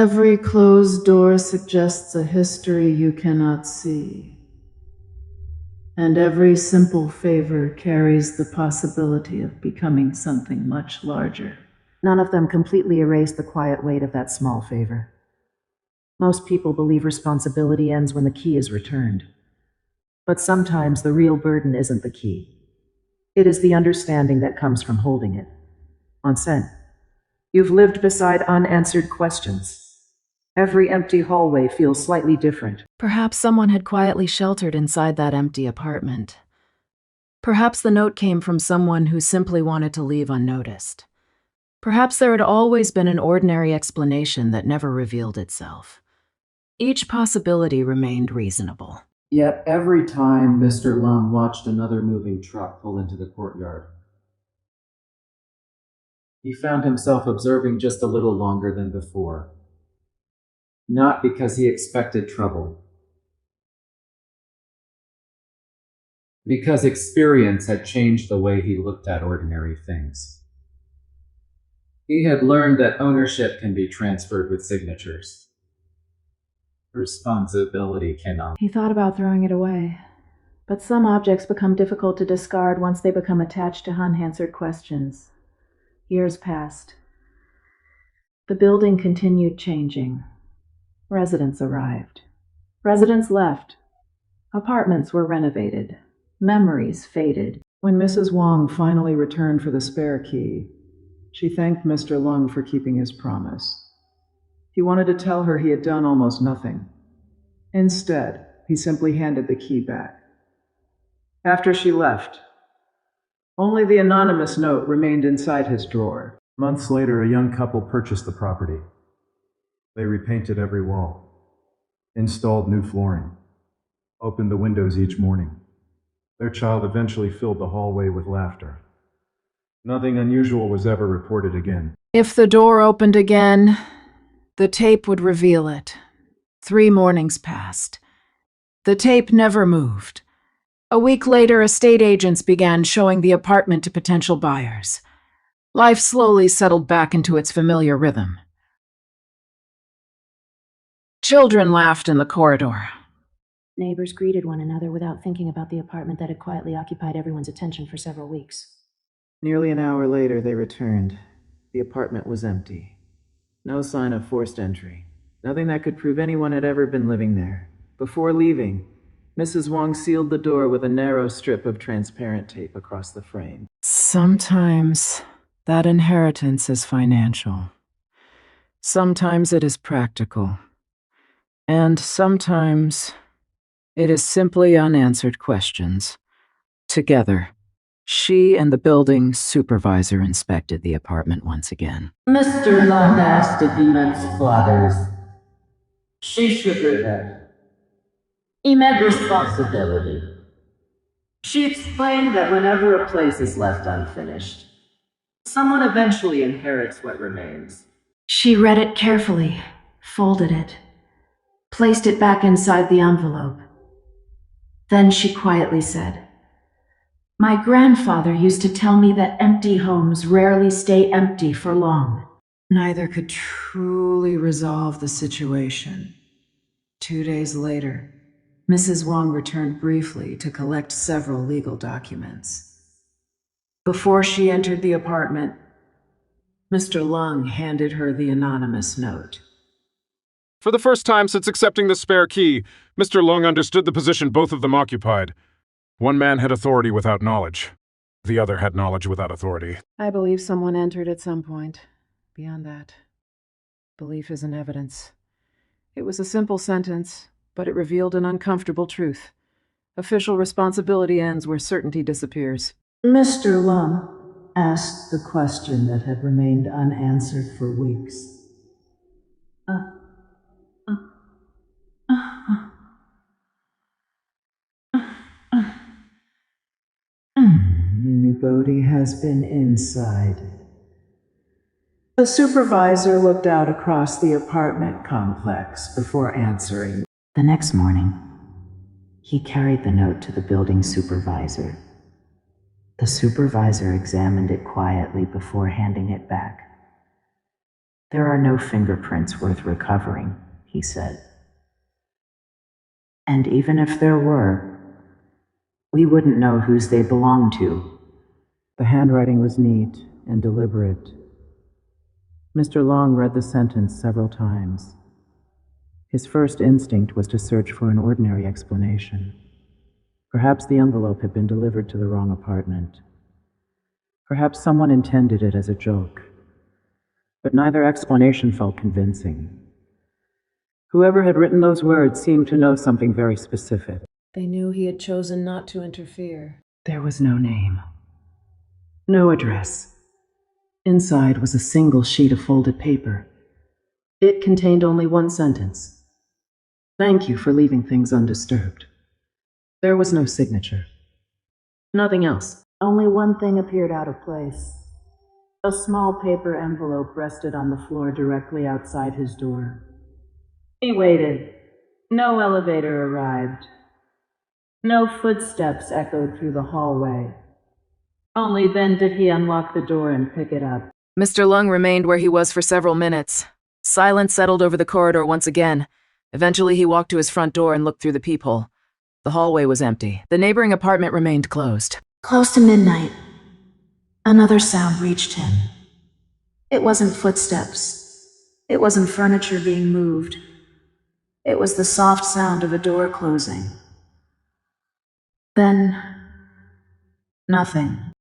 Every closed door suggests a history you cannot see, and every simple favor carries the possibility of becoming something much larger. None of them completely erase the quiet weight of that small favor. Most people believe responsibility ends when the key is returned. But sometimes the real burden isn't the key. It is the understanding that comes from holding it. Onsen, you've lived beside unanswered questions. Every empty hallway feels slightly different. Perhaps someone had quietly sheltered inside that empty apartment. Perhaps the note came from someone who simply wanted to leave unnoticed. Perhaps there had always been an ordinary explanation that never revealed itself. Each possibility remained reasonable. Yet every time Mr. Lung watched another moving truck pull into the courtyard, he found himself observing just a little longer than before. Not because he expected trouble, because experience had changed the way he looked at ordinary things. He had learned that ownership can be transferred with signatures. Responsibility cannot. He thought about throwing it away, but some objects become difficult to discard once they become attached to unanswered questions. Years passed. The building continued changing. Residents arrived. Residents left. Apartments were renovated. Memories faded. When Mrs. Wong finally returned for the spare key, she thanked Mr. Lung for keeping his promise. He wanted to tell her he had done almost nothing. Instead, he simply handed the key back. After she left, only the anonymous note remained inside his drawer. Months later, a young couple purchased the property. They repainted every wall, installed new flooring, opened the windows each morning. Their child eventually filled the hallway with laughter. Nothing unusual was ever reported again. If the door opened again, the tape would reveal it. 3 mornings passed. The tape never moved. A week later, estate agents began showing the apartment to potential buyers. Life slowly settled back into its familiar rhythm. Children laughed in the corridor. Neighbors greeted one another without thinking about the apartment that had quietly occupied everyone's attention for several weeks. Nearly an hour later, they returned. The apartment was empty. No sign of forced entry. Nothing that could prove anyone had ever been living there. Before leaving, Mrs. Wong sealed the door with a narrow strip of transparent tape across the frame. Sometimes that inheritance is financial. Sometimes it is practical. And sometimes it is simply unanswered questions. Together, she and the building supervisor inspected the apartment once again. Mr. Lung asked if he meant squatters. She shook her head. He meant responsibility. She explained that whenever a place is left unfinished, someone eventually inherits what remains. She read it carefully, folded it, placed it back inside the envelope. Then she quietly said, "My grandfather used to tell me that empty homes rarely stay empty for long." Neither could truly resolve the situation. 2 days later, Mrs. Wong returned briefly to collect several legal documents. Before she entered the apartment, Mr. Lung handed her the anonymous note. For the first time since accepting the spare key, Mr. Lung understood the position both of them occupied. One man had authority without knowledge. The other had knowledge without authority. I believe someone entered at some point. Beyond that, belief isn't evidence. It was a simple sentence, but it revealed an uncomfortable truth. Official responsibility ends where certainty disappears. Mr. Lung asked the question that had remained unanswered for weeks. Nobody has been inside. The supervisor looked out across the apartment complex before answering. The next morning, he carried the note to the building supervisor. The supervisor examined it quietly before handing it back. There are no fingerprints worth recovering, he said. And even if there were, we wouldn't know whose they belonged to. The handwriting was neat and deliberate. Mr. Long read the sentence several times. His first instinct was to search for an ordinary explanation. Perhaps the envelope had been delivered to the wrong apartment. Perhaps someone intended it as a joke. But neither explanation felt convincing. Whoever had written those words seemed to know something very specific. They knew he had chosen not to interfere. There was no name, no address. Inside was a single sheet of folded paper. It contained only one sentence. Thank you for leaving things undisturbed. There was no signature. Nothing else. Only one thing appeared out of place. A small paper envelope rested on the floor directly outside his door. He waited. No elevator arrived. No footsteps echoed through the hallway. Only then did he unlock the door and pick it up. Mr. Lung remained where he was for several minutes. Silence settled over the corridor once again. Eventually he walked to his front door and looked through the peephole. The hallway was empty. The neighboring apartment remained closed. Close to midnight, another sound reached him. It wasn't footsteps. It wasn't furniture being moved. It was the soft sound of a door closing. Then, nothing.